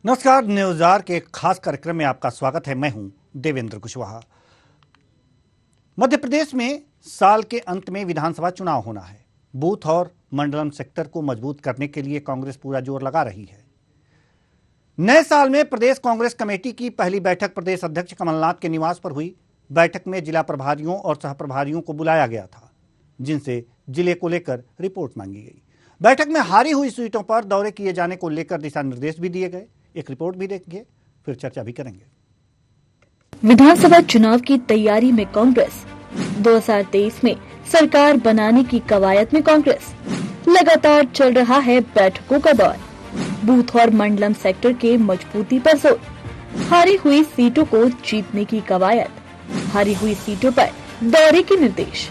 नमस्कार। न्यूज़ के एक खास कार्यक्रम में आपका स्वागत है। मैं हूं देवेंद्र कुशवाहा। मध्य प्रदेश में साल के अंत में विधानसभा चुनाव होना है। बूथ और मंडलम सेक्टर को मजबूत करने के लिए कांग्रेस पूरा जोर लगा रही है। नए साल में प्रदेश कांग्रेस कमेटी की पहली बैठक प्रदेश अध्यक्ष कमलनाथ के निवास पर हुई। बैठक में जिला प्रभारियों और सहप्रभारियों को बुलाया गया था, जिनसे जिले को लेकर रिपोर्ट मांगी गई। बैठक में हारी हुई सीटों पर दौरे किए जाने को लेकर दिशा निर्देश भी दिए गए। एक रिपोर्ट भी देखेंगे, फिर चर्चा भी करेंगे। विधानसभा चुनाव की तैयारी में कांग्रेस, 2023 में सरकार बनाने की कवायद में कांग्रेस, लगातार चल रहा है बैठकों का दौर। बूथ और मंडलम सेक्टर के मजबूती पर जोर, हारी हुई सीटों को जीतने की कवायद, हारी हुई सीटों पर दौरे के निर्देश।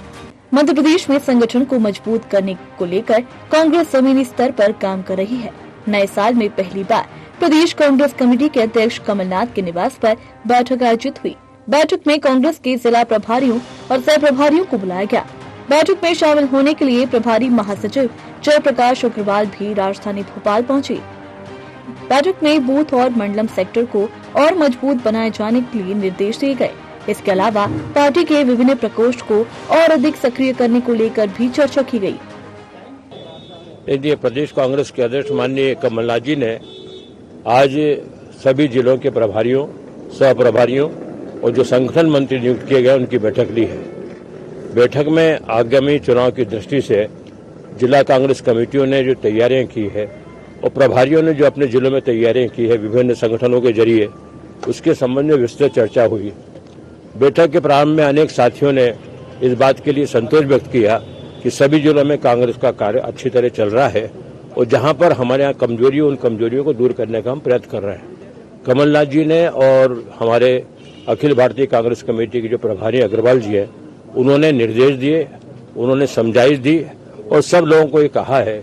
मध्य प्रदेश में संगठन को मजबूत करने को लेकर कांग्रेस जमीनी स्तर पर काम कर रही है। नए साल में पहली बार प्रदेश कांग्रेस कमेटी के अध्यक्ष कमलनाथ के निवास पर बैठक आयोजित हुई। बैठक में कांग्रेस के जिला प्रभारियों और सह प्रभारियों को बुलाया गया। बैठक में शामिल होने के लिए प्रभारी महासचिव जयप्रकाश अग्रवाल भी राजधानी भोपाल पहुंचे। बैठक में बूथ और मंडलम सेक्टर को और मजबूत बनाए जाने के लिए निर्देश दिए गए। इसके अलावा पार्टी के विभिन्न प्रकोष्ठ को और अधिक सक्रिय करने को लेकर भी चर्चा की गई। प्रदेश कांग्रेस के अध्यक्ष माननीय कमलनाथ जी ने आज सभी जिलों के प्रभारियों, सह प्रभारियों और जो संगठन मंत्री नियुक्त किए गए उनकी बैठक ली है। बैठक में आगामी चुनाव की दृष्टि से जिला कांग्रेस कमेटियों ने जो तैयारियां की है और प्रभारियों ने जो अपने जिलों में तैयारियां की है विभिन्न संगठनों के जरिए, उसके संबंध में विस्तृत चर्चा हुई। बैठक के प्रारंभ में अनेक साथियों ने इस बात के लिए संतोष व्यक्त किया कि सभी जिलों में कांग्रेस का कार्य अच्छी तरह चल रहा है और जहां पर हमारे यहाँ कमजोरी, उन कमजोरियों को दूर करने का हम प्रयत्न कर रहे हैं। कमलनाथ जी ने और हमारे अखिल भारतीय कांग्रेस कमेटी के जो प्रभारी अग्रवाल जी हैं, उन्होंने निर्देश दिए, उन्होंने समझाइश दी और सब लोगों को ये कहा है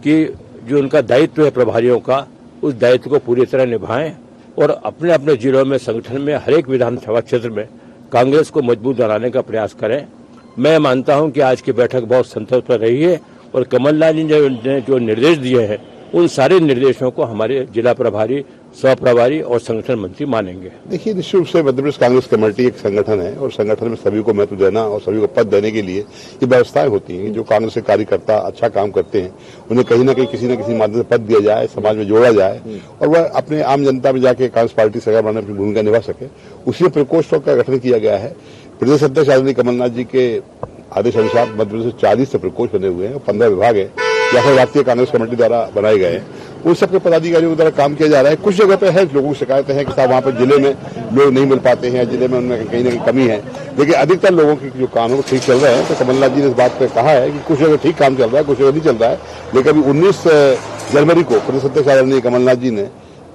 कि जो उनका दायित्व है प्रभारियों का, उस दायित्व को पूरी तरह निभाएं और अपने अपने जिलों में, संगठन में, हर एक विधानसभा क्षेत्र में कांग्रेस को मजबूत बनाने का प्रयास करें। मैं मानता हूं कि आज की बैठक बहुत संतोषप्रद रही है और कमलनाथ जी ने जो निर्देश दिए हैं, उन सारे निर्देशों को हमारे जिला प्रभारी, सह प्रभारी और संगठन मंत्री मानेंगे। देखिए, निश्चित रूप से मध्य प्रदेश कांग्रेस कमेटी एक संगठन है और संगठन में सभी को महत्व देना और सभी को पद देने के लिए ये व्यवस्थाएं होती हैं। जो कांग्रेस के कार्यकर्ता अच्छा काम करते हैं, उन्हें कहीं ना कहीं किसी न किसी माध्यम से पद दिया जाए, समाज में जोड़ा जाए और वह अपने आम जनता में जाके कांग्रेस पार्टी सरकार बनाने में अपनी भूमिका निभा सके। उसी प्रकोष्ठों का गठन किया गया है। प्रदेश अध्यक्ष आदरणीय कमलनाथ जी के आदेश अनुसार मध्य प्रदेश में 40 से प्रकोष्ठ बने हुए हैं और 15 विभाग है या फिर राष्ट्रीय कांग्रेस कमेटी द्वारा बनाए गए हैं। उन सबके पदाधिकारियों के द्वारा काम किया जा रहा है। कुछ जगह पे है लोगों की शिकायतें हैं कि साहब वहाँ पर जिले में लोग नहीं मिल पाते हैं, जिले में उनमें कहीं ना कहीं कमी है, लेकिन अधिकतर लोगों के जो काम है वो ठीक चल रहे हैं। तो कमलनाथ जी ने इस बात पर कहा है कि कुछ जगह ठीक काम चल रहा है, कुछ जगह नहीं चल रहा है, लेकिन अभी 19 जनवरी को प्रदेश अध्यक्ष आदरणीय कमलनाथ जी ने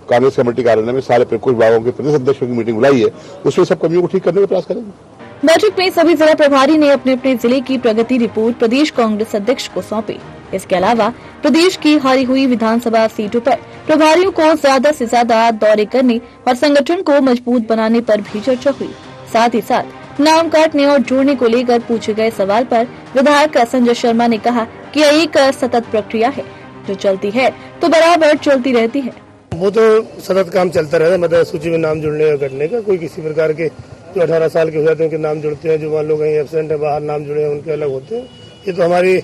कांग्रेस कमेटी कार्यालय में सारे प्रकोष्ठ विभागों के प्रदेश अध्यक्षों की मीटिंग बुलाई है। उसमें सब कमियों को ठीक करने का प्रयास करेंगे। बैठक में सभी जिला प्रभारी ने अपने अपने जिले की प्रगति रिपोर्ट प्रदेश कांग्रेस अध्यक्ष को सौंपी। इसके अलावा प्रदेश की हारी हुई विधानसभा सीटों पर प्रभारियों को ज्यादा से ज्यादा दौरे करने और संगठन को मजबूत बनाने पर भी चर्चा हुई। साथ ही साथ नाम काटने और जोड़ने को लेकर पूछे गए सवाल पर विधायक संजय शर्मा ने कहा कि यह एक सतत प्रक्रिया है, जो चलती है तो बराबर चलती रहती है। वो तो सतत काम चलता रहता है। मतलब सूची में नाम जुड़ने और घटने का कोई किसी प्रकार के जो 18 साल के हो जाते हैं उनके नाम जुड़ते हैं, जो मान लो कहीं एब्सेंट है, बाहर नाम जुड़े हैं, उनके अलग होते हैं। ये तो हमारी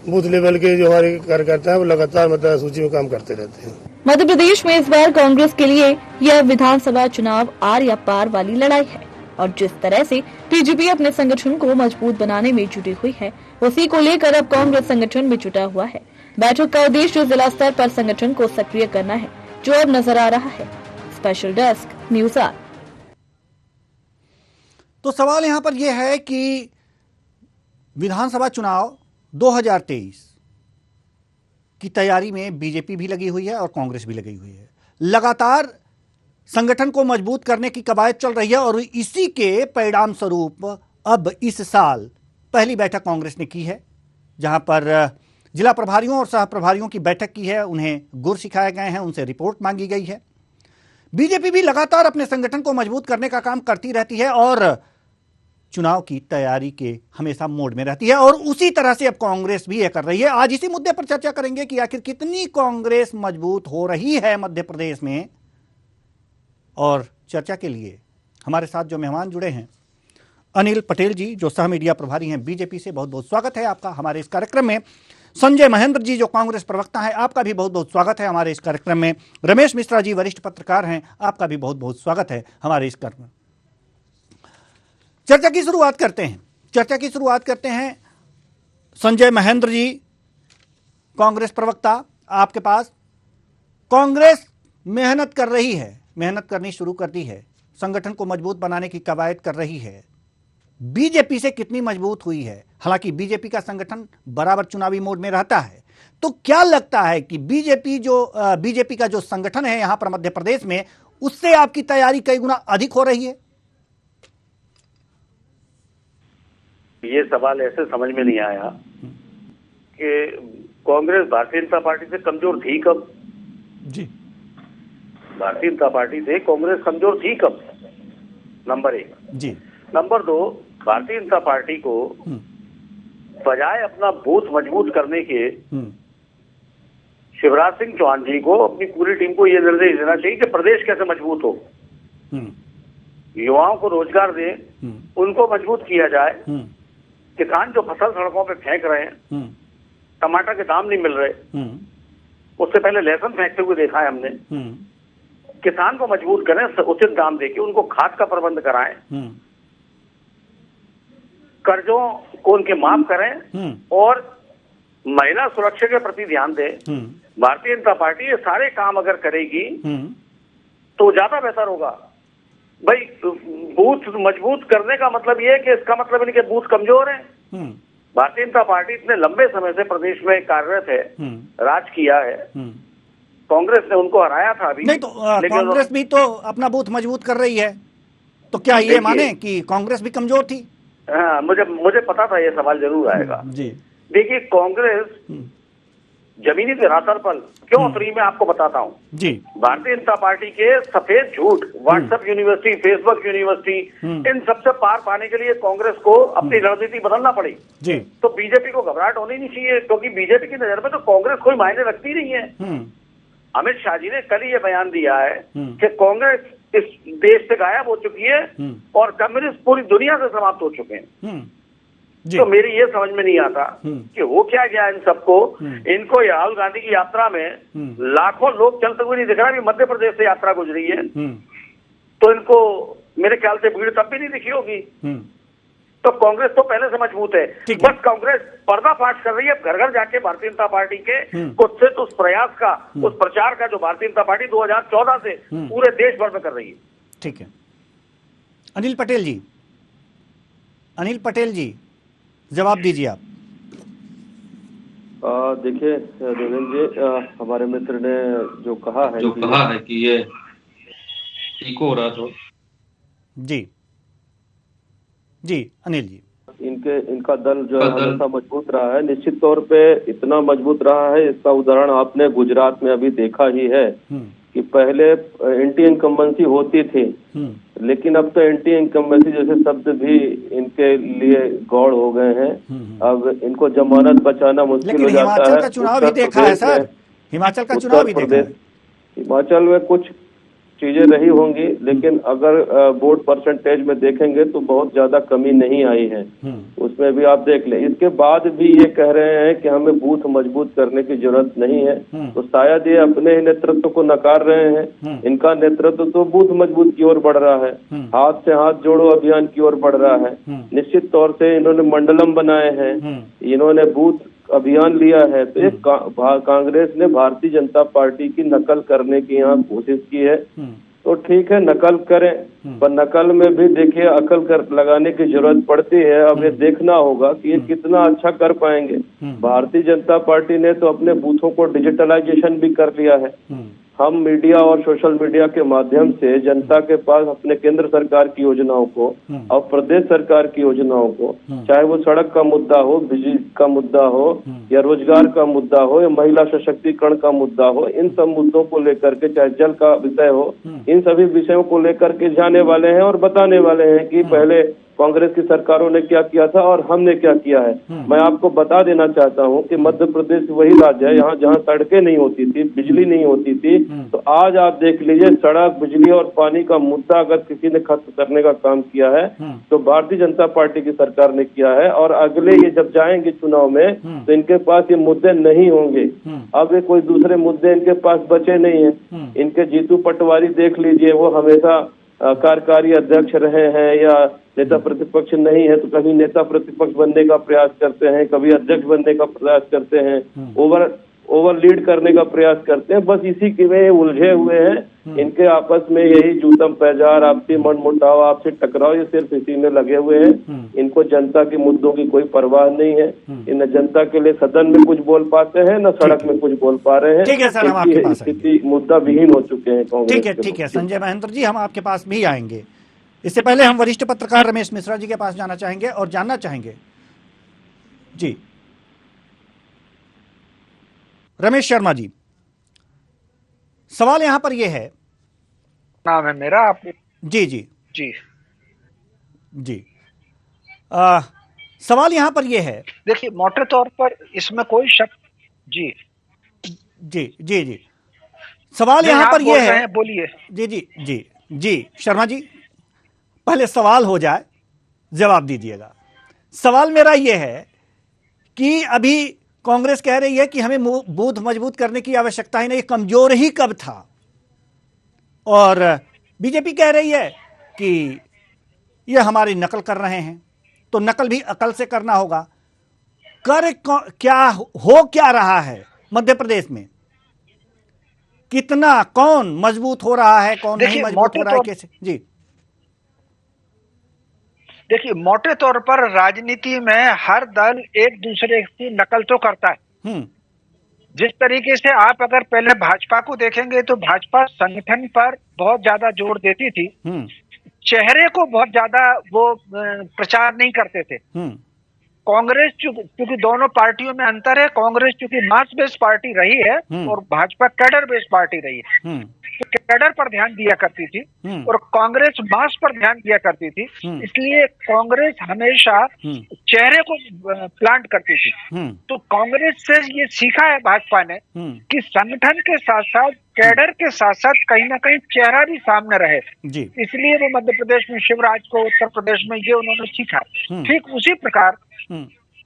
बूथ लेवल के जो हमारे कार्यकर्ता है वो लगातार मतलब सूची में काम करते रहते हैं। मध्य प्रदेश में इस बार कांग्रेस के लिए यह विधानसभा चुनाव आर या पार वाली लड़ाई है और जिस तरह से बीजेपी अपने संगठन को मजबूत बनाने में जुटी हुई है, उसी को लेकर अब कांग्रेस संगठन में जुटा हुआ है। बैठक का उद्देश्य जिला स्तर पर संगठन को सक्रिय करना है, जो अब नजर आ रहा है। Special desk news R. तो सवाल यहां पर यह है कि विधानसभा चुनाव 2023 की तैयारी में बीजेपी भी लगी हुई है और कांग्रेस भी लगी हुई है। लगातार संगठन को मजबूत करने की कवायद चल रही है और इसी के परिणाम स्वरूप अब इस साल पहली बैठक कांग्रेस ने की है, जहां पर जिला प्रभारियों और सह प्रभारियों की बैठक की है। उन्हें गुर सिखाए गए हैं, उनसे रिपोर्ट मांगी गई है। बीजेपी भी लगातार अपने संगठन को मजबूत करने का काम करती रहती है और चुनाव की तैयारी के हमेशा मोड में रहती है और उसी तरह से अब कांग्रेस भी यह कर रही है। आज इसी मुद्दे पर चर्चा करेंगे कि आखिर कितनी कांग्रेस मजबूत हो रही है मध्य प्रदेश में और चर्चा के लिए हमारे साथ जो मेहमान जुड़े हैं, अनिल पटेल जी जो सह मीडिया प्रभारी हैं बीजेपी से, बहुत बहुत स्वागत है आपका हमारे इस कार्यक्रम में। संजय महेंद्र जी जो कांग्रेस प्रवक्ता हैं, आपका भी बहुत बहुत स्वागत है हमारे इस कार्यक्रम में। रमेश मिश्रा जी वरिष्ठ पत्रकार हैं, आपका भी बहुत बहुत स्वागत है हमारे इस कार्यक्रम में। चर्चा की शुरुआत करते हैं। संजय महेंद्र जी, कांग्रेस प्रवक्ता, आपके पास कांग्रेस मेहनत कर रही है, मेहनत करनी शुरू कर दी है, संगठन को मजबूत बनाने की कवायद कर रही है। बीजेपी से कितनी मजबूत हुई है? हालांकि बीजेपी का संगठन बराबर चुनावी मोड में रहता है, तो क्या लगता है कि बीजेपी का जो संगठन है यहां पर मध्य प्रदेश में, उससे आपकी तैयारी कई गुना अधिक हो रही है? ये सवाल ऐसे समझ में नहीं आया कि कांग्रेस भारतीय जनता पार्टी से कमजोर थी कब? जी, भारतीय जनता पार्टी से कांग्रेस कमजोर थी कब? नंबर 1। जी। नंबर 2, भारतीय जनता पार्टी को बजाय अपना बूथ मजबूत करने के शिवराज सिंह चौहान जी को, अपनी पूरी टीम को यह निर्देश देना चाहिए कि प्रदेश कैसे मजबूत हो, युवाओं को रोजगार दे, उनको मजबूत किया जाए। किसान जो फसल सड़कों पे फेंक रहे हैं, टमाटर के दाम नहीं मिल रहे, उससे पहले लहसुन फेंकते हुए देखा है हमने। किसान को मजबूत करें, उचित दाम देके उनको खाद का प्रबंध कराएं, कर्जों को उनके माफ करें और महिला सुरक्षा के प्रति ध्यान दें। भारतीय जनता पार्टी ये सारे काम अगर करेगी तो ज्यादा बेहतर होगा। भाई, बूथ मजबूत करने का मतलब ये है कि इसका मतलब नहीं कि बूथ कमजोर है। भारतीय जनता पार्टी इतने लंबे समय से प्रदेश में कार्यरत है, राज किया है। कांग्रेस ने उनको हराया था अभी नहीं, तो कांग्रेस भी तो अपना बूथ मजबूत कर रही है, तो क्या ये माने कि कांग्रेस भी कमजोर थी? हाँ, मुझे पता था ये सवाल जरूर आएगा जी। देखिए, कांग्रेस जमीनी धरातल पर क्यों उतरी, मैं आपको बताता हूँ जी। भारतीय जनता पार्टी के सफेद झूठ, व्हाट्सएप यूनिवर्सिटी, फेसबुक यूनिवर्सिटी, इन सबसे पार पाने के लिए कांग्रेस को अपनी रणनीति बदलना पड़ी जी। तो बीजेपी को घबराहट होनी नहीं चाहिए, क्योंकि बीजेपी की नजर में तो कांग्रेस कोई मायने रखती नहीं है। अमित शाह जी ने कल ये बयान दिया है कि कांग्रेस इस देश से गायब हो चुकी है और कम्युनिस्ट पूरी दुनिया से समाप्त हो चुके हैं। तो मेरी ये समझ में नहीं आता कि हो क्या गया इन सबको। इनको राहुल गांधी की यात्रा में लाखों लोग चलते हुए नहीं दिख रहा। अभी मध्य प्रदेश से यात्रा गुजरी है, तो इनको मेरे ख्याल से भीड़ तब भी नहीं दिखी होगी। तो कांग्रेस तो पहले से मजबूत है, बस कांग्रेस पर्दाफाश कर रही है घर घर जाके भारतीय जनता पार्टी के कुत्सित उस प्रयास का, उस प्रचार का जो भारतीय जनता पार्टी 2014 से पूरे देश भर में कर रही है। ठीक है, अनिल पटेल जी जवाब दीजिए आप। देखिए देवेंद्र जी, हमारे मित्र ने जो कहा है कि ये ठीक हो रहा तो जी अनिल जी, इनका दल जो है हमेशा मजबूत रहा है, निश्चित तौर पे इतना मजबूत रहा है। इसका उदाहरण आपने गुजरात में अभी देखा ही है कि पहले एंटी इनकम्बेंसी होती थी, लेकिन अब तो एंटी इनकम्बेंसी जैसे शब्द भी इनके लिए गौड़ हो गए हैं। अब इनको जमानत बचाना मुश्किल हो जाता है। हिमाचल का चुनाव भी देखा है सर, हिमाचल का चुनाव भी देखा है। हिमाचल में कुछ चीजें रही होंगी, लेकिन अगर वोट परसेंटेज में देखेंगे तो बहुत ज्यादा कमी नहीं आई है, उसमें भी आप देख लें। इसके बाद भी ये कह रहे हैं कि हमें बूथ मजबूत करने की जरूरत नहीं है, तो शायद ये अपने ही नेतृत्व को नकार रहे हैं। इनका नेतृत्व तो बूथ मजबूत की ओर बढ़ रहा है, हाथ से हाथ जोड़ो अभियान की ओर बढ़ रहा है। निश्चित तौर से इन्होंने मंडलम बनाए हैं, इन्होंने बूथ अभियान लिया है। तो एक कांग्रेस ने भारतीय जनता पार्टी की नकल करने की यहाँ कोशिश की है, तो ठीक है, नकल करें, पर नकल में भी देखिए अकल लगाने की जरूरत पड़ती है। अब ये देखना होगा कि ये कितना अच्छा कर पाएंगे। भारतीय जनता पार्टी ने तो अपने बूथों को डिजिटलाइजेशन भी कर लिया है। हम मीडिया और सोशल मीडिया के माध्यम से जनता के पास अपने केंद्र सरकार की योजनाओं को और प्रदेश सरकार की योजनाओं को, चाहे वो सड़क का मुद्दा हो, बिजली का मुद्दा हो, या रोजगार का मुद्दा हो, या महिला सशक्तिकरण का मुद्दा हो, इन सब मुद्दों को लेकर के, चाहे जल का विषय हो, इन सभी विषयों को लेकर के जाने वाले हैं और बताने वाले हैं कि पहले कांग्रेस की सरकारों ने क्या किया था और हमने क्या किया है। मैं आपको बता देना चाहता हूं कि मध्य प्रदेश वही राज्य है यहाँ जहां सड़कें नहीं होती थी, बिजली नहीं होती थी, तो आज आप देख लीजिए सड़क, बिजली और पानी का मुद्दा अगर किसी ने खत्म करने का काम किया है तो भारतीय जनता पार्टी की सरकार ने किया है। और अगले ये जब जाएंगे चुनाव में तो इनके पास ये मुद्दे नहीं होंगे। अब ये कोई दूसरे मुद्दे इनके पास बचे नहीं है। इनके जीतू पटवारी देख लीजिए, वो हमेशा कार्यकारी अध्यक्ष रहे हैं या नेता प्रतिपक्ष नहीं है तो कभी नेता प्रतिपक्ष बनने का प्रयास करते हैं, कभी अध्यक्ष बनने का प्रयास करते हैं, ओवर लीड करने का प्रयास करते हैं। बस इसी के में उलझे हुए हैं। इनके आपस में यही जूतम पैजार, आपसी मनमुटाव, आपसी टकराव, ये सिर्फ इसी में लगे हुए हैं। इनको जनता के मुद्दों की कोई परवाह नहीं है। इन जनता के लिए सदन में कुछ बोल पाते हैं न सड़क में कुछ बोल पा रहे हैं। ठीक है सर, हम आपके पास स्थिति मुद्दा विहीन हो चुके हैं कांग्रेस। ठीक है संजय महेंद्र जी, हम आपके पास भी आएंगे। इससे पहले हम वरिष्ठ पत्रकार रमेश मिश्रा जी के पास जाना चाहेंगे और जानना चाहेंगे। जी रमेश शर्मा जी, सवाल यहां पर यह है, नाम है मेरा, आप जी जी जी जी सवाल यहां पर यह है, देखिए मोटे तौर पर इसमें कोई शक जी जी जी जी सवाल यहां पर यह है, बोलिए। जी जी जी जी शर्मा जी, पहले सवाल हो जाए जवाब दीजिएगा। सवाल मेरा यह है कि अभी कांग्रेस कह रही है कि हमें बूथ मजबूत करने की आवश्यकता ही नहीं, कमजोर ही कब था, और बीजेपी कह रही है कि ये हमारी नकल कर रहे हैं, तो नकल भी अकल से करना होगा। क्या रहा है मध्य प्रदेश में, कितना कौन मजबूत हो रहा है, कौन नहीं मजबूत हो रहा है, कैसे? जी देखिए मोटे तौर पर राजनीति में हर दल एक दूसरे की नकल तो करता है। जिस तरीके से आप अगर पहले भाजपा को देखेंगे तो भाजपा संगठन पर बहुत ज्यादा जोर देती थी, चेहरे को बहुत ज्यादा वो प्रचार नहीं करते थे। कांग्रेस चूंकि दोनों पार्टियों में अंतर है, कांग्रेस चूंकि मास बेस्ड पार्टी रही है और भाजपा कैडर बेस्ड पार्टी रही है, तो कैडर पर ध्यान दिया करती थी और कांग्रेस मास पर ध्यान दिया करती थी। इसलिए कांग्रेस हमेशा चेहरे को प्लांट करती थी। तो कांग्रेस से ये सीखा है भाजपा ने कि संगठन के साथ साथ कैडर के साथ साथ कहीं ना कहीं चेहरा भी सामने रहे। इसलिए वो मध्य प्रदेश में शिवराज को, उत्तर प्रदेश में ये उन्होंने सीखा। ठीक उसी प्रकार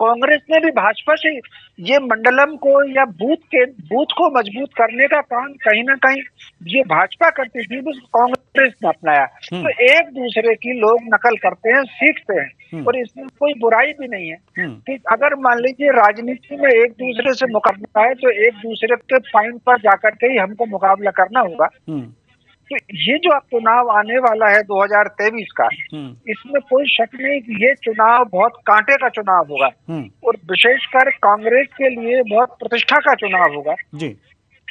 कांग्रेस ने भी भाजपा से ये मंडलम को या बूथ को मजबूत करने का काम कहीं ना कहीं ये भाजपा करती थी, बस कांग्रेस ने अपनाया। तो एक दूसरे की लोग नकल करते हैं, सीखते हैं, और इसमें कोई बुराई भी नहीं है कि अगर मान लीजिए राजनीति में एक दूसरे से मुकाबला है तो एक दूसरे के पॉइंट पर जाकर के ही हमको मुकाबला करना होगा। तो ये जो चुनाव आने वाला है 2023 का, इसमें कोई शक नहीं कि ये चुनाव बहुत कांटे का चुनाव होगा और विशेषकर कांग्रेस के लिए बहुत प्रतिष्ठा का चुनाव होगा।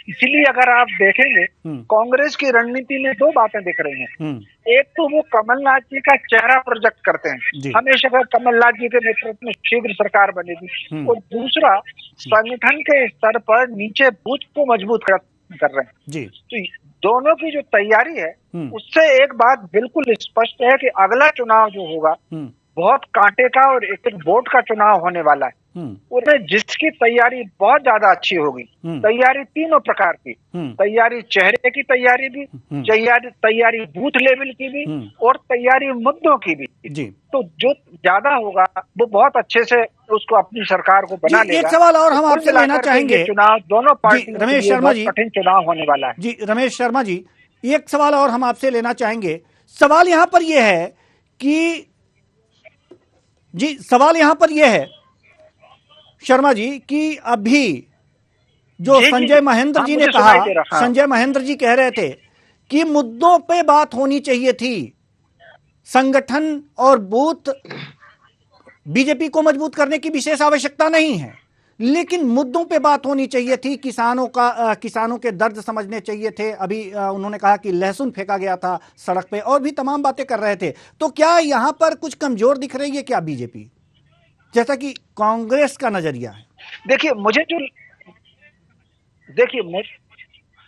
इसीलिए अगर आप देखेंगे कांग्रेस की रणनीति में दो बातें दिख रही हैं। एक तो वो कमलनाथ जी का चेहरा प्रोजेक्ट करते हैं, हमेशा कमलनाथ जी के नेतृत्व में शीघ्र सरकार बनेगी, और दूसरा संगठन के स्तर पर नीचे बूथ को मजबूत कर रहे हैं। तो दोनों की जो तैयारी है उससे एक बात बिल्कुल स्पष्ट है कि अगला चुनाव जो होगा बहुत कांटे का और एक वोट का चुनाव होने वाला है, और जिसकी तैयारी बहुत ज्यादा अच्छी होगी। तैयारी तीनों प्रकार की, तैयारी चेहरे की तैयारी भी, तैयारी बूथ लेवल की भी, और तैयारी मुद्दों की भी। तो जो ज्यादा होगा वो बहुत अच्छे से उसको अपनी सरकार को बना लेगा। एक सवाल और हम आपसे लेना चाहेंगे, चुनाव दोनों पार्टी रमेश शर्मा जी, कठिन चुनाव होने वाला है। जी रमेश शर्मा जी, एक सवाल और हम आपसे लेना चाहेंगे। सवाल यहां पर यह है कि शर्मा जी कि अभी जो संजय महेंद्र जी ने कहा, संजय महेंद्र जी कह रहे थे कि मुद्दों पे बात होनी चाहिए थी, संगठन और बूथ बीजेपी को मजबूत करने की विशेष आवश्यकता नहीं है, लेकिन मुद्दों पे बात होनी चाहिए थी, किसानों के दर्द समझने चाहिए थे। अभी उन्होंने कहा कि लहसुन फेंका गया था सड़क पे, और भी तमाम बातें कर रहे थे। तो क्या यहां पर कुछ कमजोर दिख रही है क्या बीजेपी, जैसा कि कांग्रेस का नजरिया है? देखिए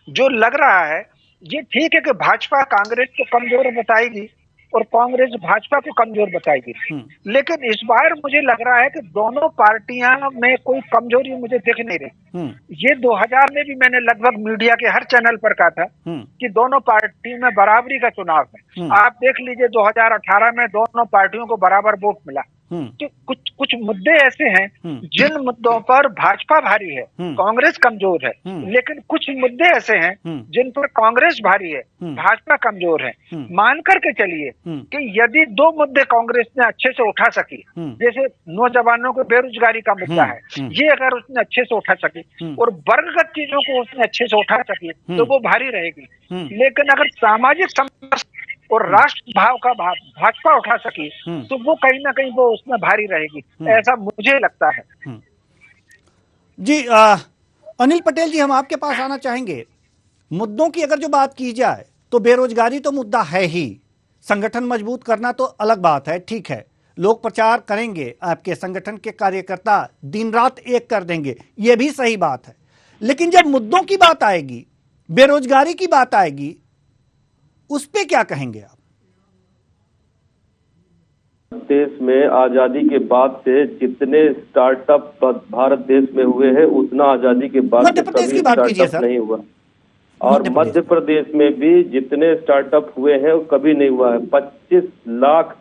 जो लग रहा है, ये ठीक है कि भाजपा कांग्रेस को कमजोर बताएगी, और कांग्रेस भाजपा को कमजोर बताएगी। लेकिन इस बार मुझे लग रहा है कि दोनों पार्टियां में कोई कमजोरी मुझे दिख नहीं रही। ये 2000 में भी मैंने लगभग मीडिया के हर चैनल पर कहा था कि दोनों पार्टियों में बराबरी का चुनाव है। आप देख लीजिए 2018 में दोनों पार्टियों को बराबर वोट मिला। तो कुछ मुद्दे ऐसे हैं जिन मुद्दों पर भाजपा भारी है, कांग्रेस कमजोर है। लेकिन कुछ मुद्दे ऐसे हैं जिन पर कांग्रेस भारी है, भाजपा कमजोर है। मान करके चलिए कि यदि 2 मुद्दे कांग्रेस ने अच्छे से उठा सकी, जैसे नौजवानों को बेरोजगारी का मुद्दा है, ये अगर उसने अच्छे से उठा सकी और वर्गगत चीजों को उसने अच्छे से उठा सकी तो वो भारी रहेगी। लेकिन अगर सामाजिक समस्या और राष्ट्र भाव का भाव भाजपा उठा सकी तो वो कहीं ना कहीं वो उसमें भारी रहेगी, ऐसा मुझे लगता है। जी अनिल पटेल जी, हम आपके पास आना चाहेंगे। मुद्दों की अगर जो बात की जाए तो बेरोजगारी तो मुद्दा है ही, संगठन मजबूत करना तो अलग बात है, ठीक है, लोग प्रचार करेंगे, आपके संगठन के कार्यकर्ता दिन रात एक कर देंगे, यह भी सही बात है। लेकिन जब मुद्दों की बात आएगी, बेरोजगारी की बात आएगी, उस पे क्या कहेंगे आप? देश में आजादी के बाद से जितने स्टार्टअप भारत देश में हुए हैं उतना आजादी के बाद मध्य प्रदेश की बात कीजिए सर। नहीं हुआ। और मध्य प्रदेश में भी जितने स्टार्टअप हुए हैं वो कभी नहीं हुआ है। 25 लाख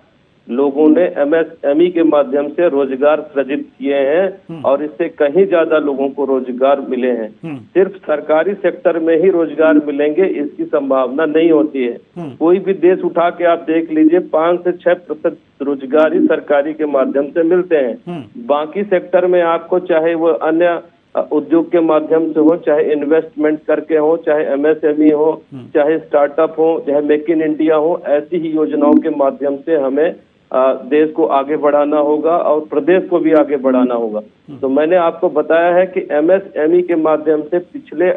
लोगों ने MSME के माध्यम से रोजगार सृजित किए हैं और इससे कहीं ज्यादा लोगों को रोजगार मिले हैं। सिर्फ सरकारी सेक्टर में ही रोजगार मिलेंगे इसकी संभावना नहीं होती है। कोई भी देश उठा के आप देख लीजिए 5 से 6% रोजगार ही सरकारी के माध्यम से मिलते हैं। बाकी सेक्टर में आपको चाहे वो अन्य उद्योग के माध्यम से हो, चाहे इन्वेस्टमेंट करके हो, चाहे MSME हो, चाहे स्टार्टअप हो, चाहे मेक इन इंडिया हो, ऐसी ही योजनाओं के माध्यम से हमें देश को आगे बढ़ाना होगा और प्रदेश को भी आगे बढ़ाना होगा। तो मैंने आपको बताया है कि MSME के माध्यम से पिछले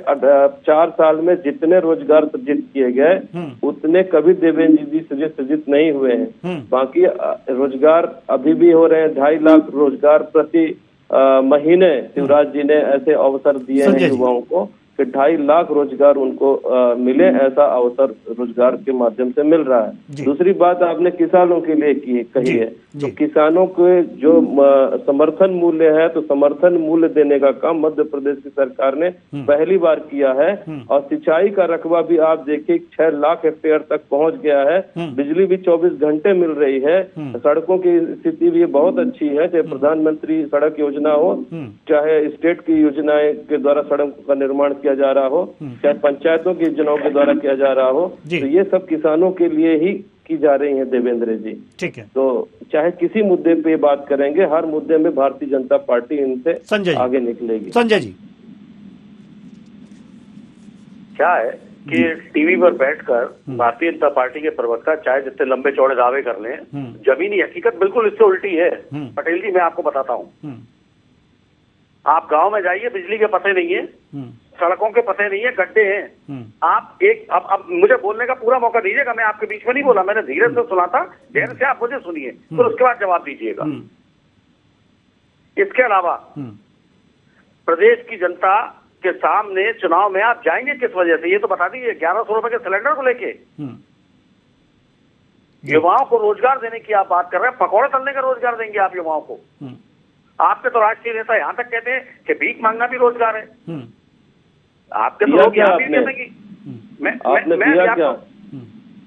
4 साल में जितने रोजगार सृजित किए गए उतने कभी देवेंद्र जी सृजित नहीं हुए हैं। बाकी रोजगार अभी भी हो रहे हैं। 2.5 लाख रोजगार प्रति महीने शिवराज जी ने ऐसे अवसर दिए हैं युवाओं को कि 2.5 लाख रोजगार उनको मिले, ऐसा अवसर रोजगार के माध्यम से मिल रहा है। दूसरी बात आपने किसानों के लिए कही है, तो किसानों के जो समर्थन मूल्य है, तो समर्थन मूल्य देने का काम मध्य प्रदेश की सरकार ने पहली बार किया है। और सिंचाई का रकबा भी आप देखिए 6 लाख हेक्टेयर तक पहुंच गया है। बिजली भी 24 घंटे मिल रही है। सड़कों की स्थिति भी बहुत अच्छी है, चाहे प्रधानमंत्री सड़क योजना हो, चाहे स्टेट की योजनाएं के द्वारा सड़क का निर्माण किया जा रहा हो, चाहे पंचायतों की योजनाओं के द्वारा किया जा रहा हो, तो ये सब किसानों के लिए ही की जा रही है देवेंद्र जी। ठीक है। तो चाहे किसी मुद्दे पे बात करेंगे, हर मुद्दे में भारतीय जनता पार्टी इनसे आगे निकलेगी। संजय जी, क्या है कि टीवी पर बैठकर भारतीय जनता पार्टी के प्रवक्ता चाहे जितने लंबे चौड़े दावे कर लें, जमीनी हकीकत बिल्कुल इससे उल्टी है। पटेल जी, मैं आपको बताता हूँ, आप गांव में जाइए, बिजली के पते नहीं है, सड़कों के पते नहीं है, गड्ढे हैं। आप अब मुझे बोलने का पूरा मौका दीजिएगा, मैं आपके बीच में नहीं बोला, मैंने धीरे से सुना था, धैर्य से आप मुझे सुनिए, फिर उसके बाद जवाब दीजिएगा। इसके अलावा प्रदेश की जनता के सामने चुनाव में आप जाएंगे किस वजह से, ये तो बता दीजिए। 1100 रुपए के सिलेंडर को लेके युवाओं को रोजगार देने की आप बात कर रहे हैं, पकौड़े तलने का रोजगार देंगे आप युवाओं को। आपके तो राष्ट्रीय नेता यहाँ तक कहते हैं कि भीख मांगना भी रोजगार है। आपके तो लोग यहाँ भी कहते हैं कि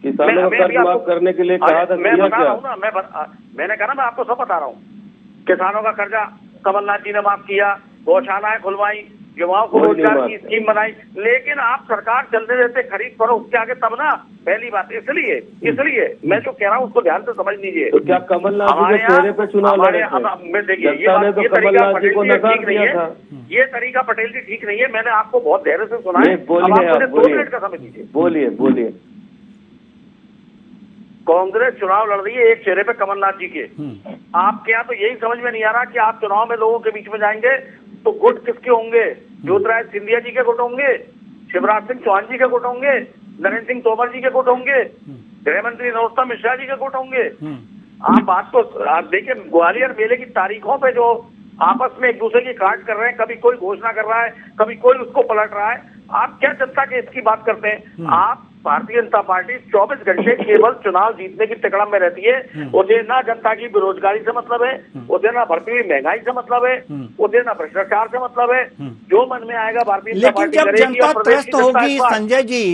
किसानों का कर्ज माफ करने के लिए कहा था। मैं बता रहा हूँ ना, मैंने कहा ना, मैं आपको सब बता रहा हूँ। किसानों का कर्जा कमलनाथ जी ने माफ किया, गौशालाएं खुलवाई, युवाओं को रोजगार की स्कीम बनाई, लेकिन आप सरकार चलने देते खरीद करो, उसके आगे तब ना। पहली बात इसलिए मैं जो कह रहा हूँ उसको ध्यान से समझ लीजिए। तो क्या कमलनाथ जी के चेहरे पे चुनाव लड़े थे? देखिए, ये तरीका पटेल जी ठीक नहीं है, ये तरीका पटेल जी ठीक नहीं है। मैंने आपको बहुत धैर्य से सुना है। बोलिए, 2 मिनट का समय दीजिए। बोलिए। कांग्रेस चुनाव लड़ रही है एक चेहरे पे कमलनाथ जी के। आपके यहाँ तो यही समझ में नहीं आ रहा कि आप चुनाव में लोगों के बीच में जाएंगे तो गुट किसके होंगे? ज्योतिरादित्य सिंधिया जी के गुट होंगे, शिवराज सिंह चौहान जी के गुट होंगे, नरेंद्र सिंह तोमर जी के गुट होंगे, गृह मंत्री नरोत्तम मिश्रा जी के गुट होंगे। आप बात को आप देखिए, ग्वालियर मेले की तारीखों पे जो आपस में एक दूसरे की काट कर रहे हैं, कभी कोई घोषणा कर रहा है, कभी कोई उसको पलट रहा है। आप क्या जनता के इसकी बात करते हैं? आप भारतीय जनता पार्टी 24 घंटे केवल चुनाव जीतने की तिकड़म में रहती है। उसे ना जनता की बेरोजगारी से मतलब है, उसे ना बढ़ती हुई महंगाई से मतलब है, उसे ना भ्रष्टाचार से मतलब है। जो मन में आएगा भारतीय जनता पार्टी लेकिन जब करेगी। जनता त्रस्त होगी संजय जी,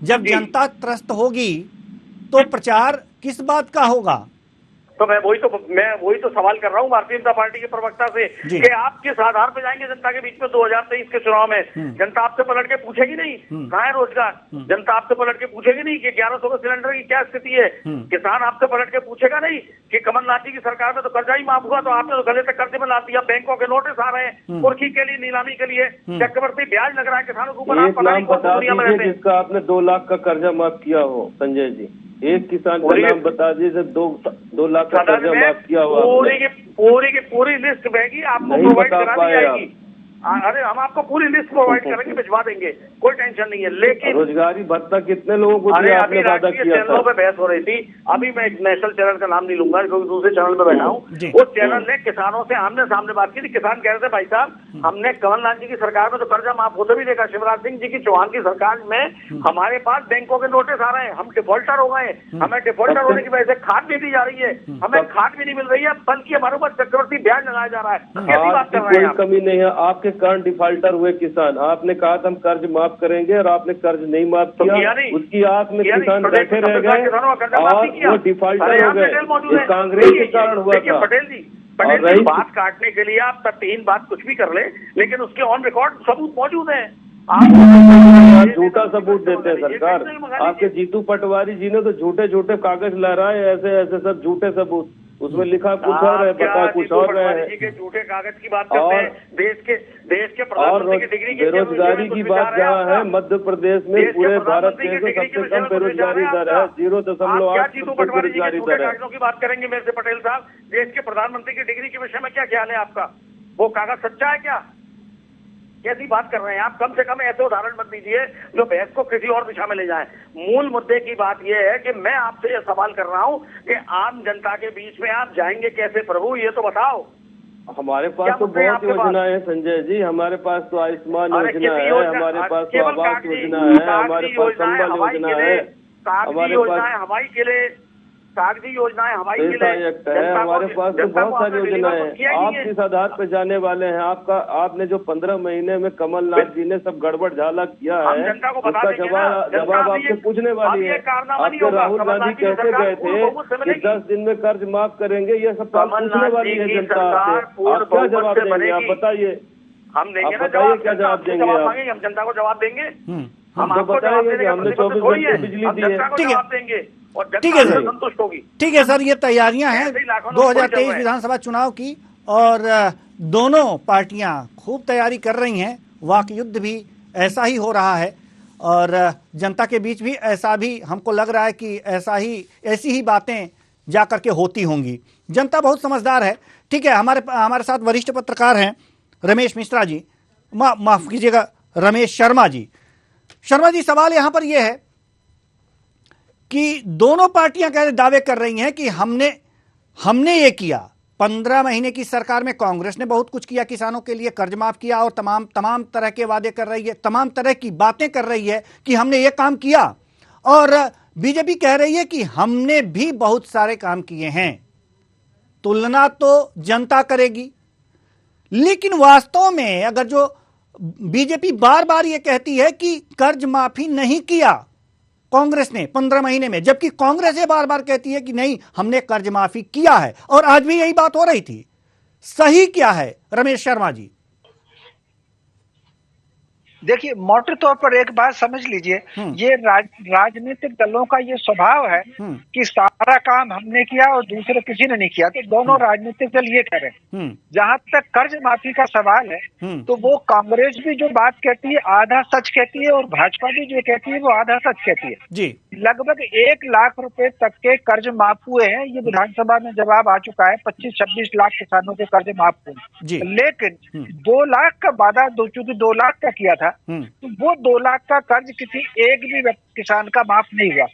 जब जनता त्रस्त होगी तो प्रचार किस बात का होगा? तो मैं वही तो सवाल कर रहा हूँ भारतीय जनता पार्टी के प्रवक्ता से कि आप किस आधार पर जाएंगे जनता के बीच में 2023 के चुनाव में? जनता आपसे पलट के पूछेगी नहीं कहाँ है रोजगार? जनता आपसे पलट के पूछेगी नहीं कि 1100 के सिलेंडर की क्या स्थिति है? किसान आपसे पलट के पूछेगा नहीं कि कमलनाथ जी की सरकार में तो कर्जा ही माफ हुआ, तो आपने तो गले तक कर्जे में ला दिया, बैंकों के नोटिस आ रहे हैं कुर्की के लिए, नीलामी के लिए, चक्रवर्ती ब्याज लग रहा है किसानों के ऊपर। आप पता नहीं कौन सी दुनिया में रहते हैं जिसका आपने 2 लाख का कर्जा माफ किया हो संजय जी, एक किसान का नाम बता दीजिए 2 लाख का कर्जा माफ किया हुआ। पूरी लिस्ट बहेगी, आपको प्रोवाइड करा दी जाएगी। अरे हम आपको पूरी लिस्ट प्रोवाइड करेंगे, भिजवा देंगे, कोई टेंशन नहीं है। लेकिन रोजगारी भत्ता कितने लोगों को दिया आपने वादा किया था? चैनलों पे बहस हो रही थी, अभी मैं एक नेशनल चैनल का नाम नहीं लूंगा क्योंकि दूसरे चैनल पे बैठा हूँ। उस चैनल ने किसानों से आमने सामने बात की थी। किसान कह रहे थे भाई साहब हमने कमलनाथ जी की सरकार में तो कर्जा माफ होते भी देखा, शिवराज सिंह जी की चौहान की सरकार में हमारे पास बैंकों के नोटिस आ रहे हैं, हम डिफॉल्टर हो गए, हमें डिफॉल्टर होने की वजह से खाद भी दी जा रही है, हमें खाद भी नहीं मिल रही है, बल्कि हमारे ऊपर चक्रवर्ती ब्याज लगाया जा रहा है। कैसी बात कर रहे हैं? कोई कमी नहीं है, आपके कारण डिफॉल्टर हुए किसान। आपने कहा था हम कर्ज माफ करेंगे और आपने कर्ज नहीं माफ किया, उसकी आस में किसान बैठे रह गए और वो डिफॉल्टर हो गए। कांग्रेस के कारण हुआ था। पटेल जी बात काटने के लिए आप 3 बात कुछ भी कर ले, लेकिन उसके ऑन रिकॉर्ड सबूत मौजूद है। आप झूठा सबूत देते हैं सरकार। आपके जीतू पटवारी जी ने तो झूठे झूठे कागज लहराए, ऐसे सब झूठे सबूत, उसमें लिखा कुछ और है, पता कुछ और है। झूठे कागज की बात करते हैं। देश के प्रधानमंत्री की डिग्री की बेरोजगारी की बात जहाँ है, मध्य प्रदेश में पूरे भारत देश में सबसे कम बेरोजगारी दर है, 0.8% बेरोजगारी दर है। कागजों की बात करेंगे मेरे से पटेल साहब, देश के प्रधानमंत्री की डिग्री के विषय में क्या ख्याल है आपका? वो कागज सच्चा है क्या? कैसी बात कर रहे हैं आप? कम से कम ऐसे उदाहरण मत दीजिए जो बहस को किसी और दिशा में ले जाए। मूल मुद्दे की बात यह है कि मैं आपसे यह सवाल कर रहा हूं कि आम जनता के बीच में आप जाएंगे कैसे प्रभु, ये तो बताओ। हमारे पास तो बहुत योजनाएं हैं संजय जी, हमारे पास तो आयुष्मान योजना है, हमारे पास तो आवास योजना है, हमारे पास संबल योजना है, हमारे पास हवाई के लिए कागजी योजनाएं, हवाई के लिए हमारे पास तो बहुत सारी योजनाएं हैं। आप किस आधार पे जाने वाले हैं? आपने जो 15 महीने में कमलनाथ जी ने सब गड़बड़ झाला किया है, उसका जवाब आपसे पूछने वाली है। आपके राहुल गांधी कहते गए थे कि 10 दिन में कर्ज माफ करेंगे, ये सब पूछने वाली है जनता आपसे। आप क्या जवाब देंगे? आप बताइए, हम देंगे ना बताइए क्या जवाब देंगे आप? हम जनता को जवाब देंगे, हम आपको बताएंगे कि हमने 24 घंटे बिजली दी है। जवाब देंगे और ठीक है सर, संतुष्ट होगी। ठीक है सर, ये तैयारियां हैं 2023 विधानसभा चुनाव की और दोनों पार्टियां खूब तैयारी कर रही हैं। वाक युद्ध भी ऐसा ही हो रहा है और जनता के बीच भी ऐसा भी हमको लग रहा है कि ऐसी ही बातें जा करके होती होंगी। जनता बहुत समझदार है। ठीक है, हमारे साथ वरिष्ठ पत्रकार हैं रमेश मिश्रा जी, माफ कीजिएगा रमेश शर्मा जी। शर्मा जी, सवाल यहां पर यह है कि दोनों पार्टियां कह दावे कर रही हैं कि हमने ये किया। 15 महीने की सरकार में कांग्रेस ने बहुत कुछ किया, किसानों के लिए कर्ज माफ किया और तमाम तरह के वादे कर रही है, तमाम तरह की बातें कर रही है कि हमने ये काम किया। और बीजेपी कह रही है कि हमने भी बहुत सारे काम किए हैं। तुलना तो जनता करेगी, लेकिन वास्तव में अगर जो बीजेपी बार बार ये कहती है कि कर्ज माफी नहीं किया कांग्रेस ने 15 महीने में, जबकि कांग्रेस ये बार बार कहती है कि नहीं हमने कर्ज माफी किया है, और आज भी यही बात हो रही थी। सही क्या है रमेश शर्मा जी? देखिए, मोटे तौर पर एक बात समझ लीजिए, ये राजनीतिक दलों का ये स्वभाव है कि सारा काम हमने किया और दूसरे किसी ने नहीं किया। तो दोनों राजनीतिक दल ये कह रहे हैं। जहां तक कर्ज माफी का सवाल है, तो वो कांग्रेस भी जो बात कहती है आधा सच कहती है और भाजपा भी जो कहती है वो आधा सच कहती है जी। लगभग 1 लाख रुपए तक के कर्ज माफ हुए हैं, ये विधानसभा में जवाब आ चुका है। 25-26 लाख किसानों के कर्ज माफ हुए, लेकिन 2 लाख का वादा चूंकि 2 लाख का किया था, तो वो 2 लाख का कर्ज किसी एक भी किसान का माफ नहीं हुआ।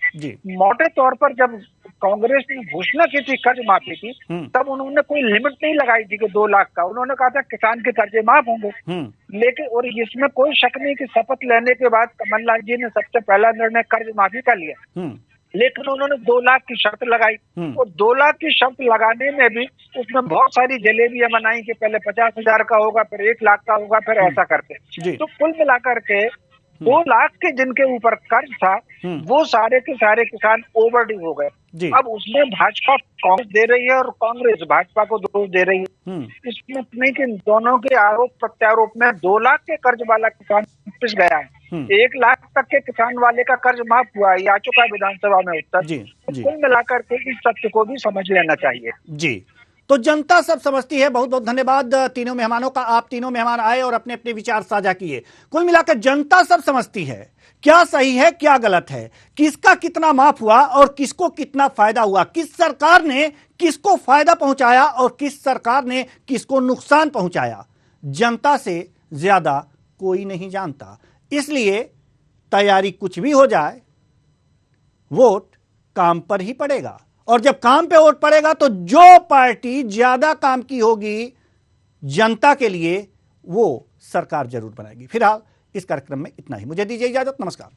मोटे तौर पर जब कांग्रेस ने घोषणा की थी कर्ज माफी की, तब उन्होंने कोई लिमिट नहीं लगाई थी कि 2 लाख का। उन्होंने कहा था किसान के कर्जे माफ होंगे। लेकिन और इसमें कोई शक नहीं कि शपथ लेने के बाद कमलनाथ जी ने सबसे पहला निर्णय कर्ज माफी का लिया, लेकिन उन्होंने 2 लाख की शर्त लगाई। और 2 लाख की शर्त लगाने में भी उसमें बहुत सारी जलेबियां बनाई कि पहले 50,000 का होगा, फिर 1 लाख का होगा, फिर ऐसा करके। तो कुल मिलाकर के 2 लाख के जिनके ऊपर कर्ज था वो सारे के सारे किसान ओवरड्यू हो गए। अब उसमें भाजपा कांग्रेस दे रही है और कांग्रेस भाजपा को दोष दे रही है। इसमें नहीं कि दोनों के आरोप प्रत्यारोप में 2 लाख के कर्ज वाला किसान पिस गया है, 1 लाख तक के किसान वाले का कर्ज माफ हुआ है, आ चुका है विधानसभा में उत्तर। कुल मिलाकर के इस तथ्य को भी समझ लेना चाहिए। जी, तो जनता सब समझती है। बहुत बहुत धन्यवाद तीनों मेहमानों का। आप तीनों मेहमान आए और अपने अपने विचार साझा किए। कुल मिलाकर जनता सब समझती है क्या सही है क्या गलत है, किसका कितना माफ हुआ और किसको कितना फायदा हुआ, किस सरकार ने किसको फायदा पहुंचाया और किस सरकार ने किसको नुकसान पहुंचाया। जनता से ज्यादा कोई नहीं जानता। इसलिए तैयारी कुछ भी हो जाए, वोट काम पर ही पड़ेगा। और जब काम पे वोट पड़ेगा तो जो पार्टी ज्यादा काम की होगी जनता के लिए वो सरकार जरूर बनाएगी। फिलहाल इस कार्यक्रम में इतना ही। मुझे दीजिए इजाजत। नमस्कार।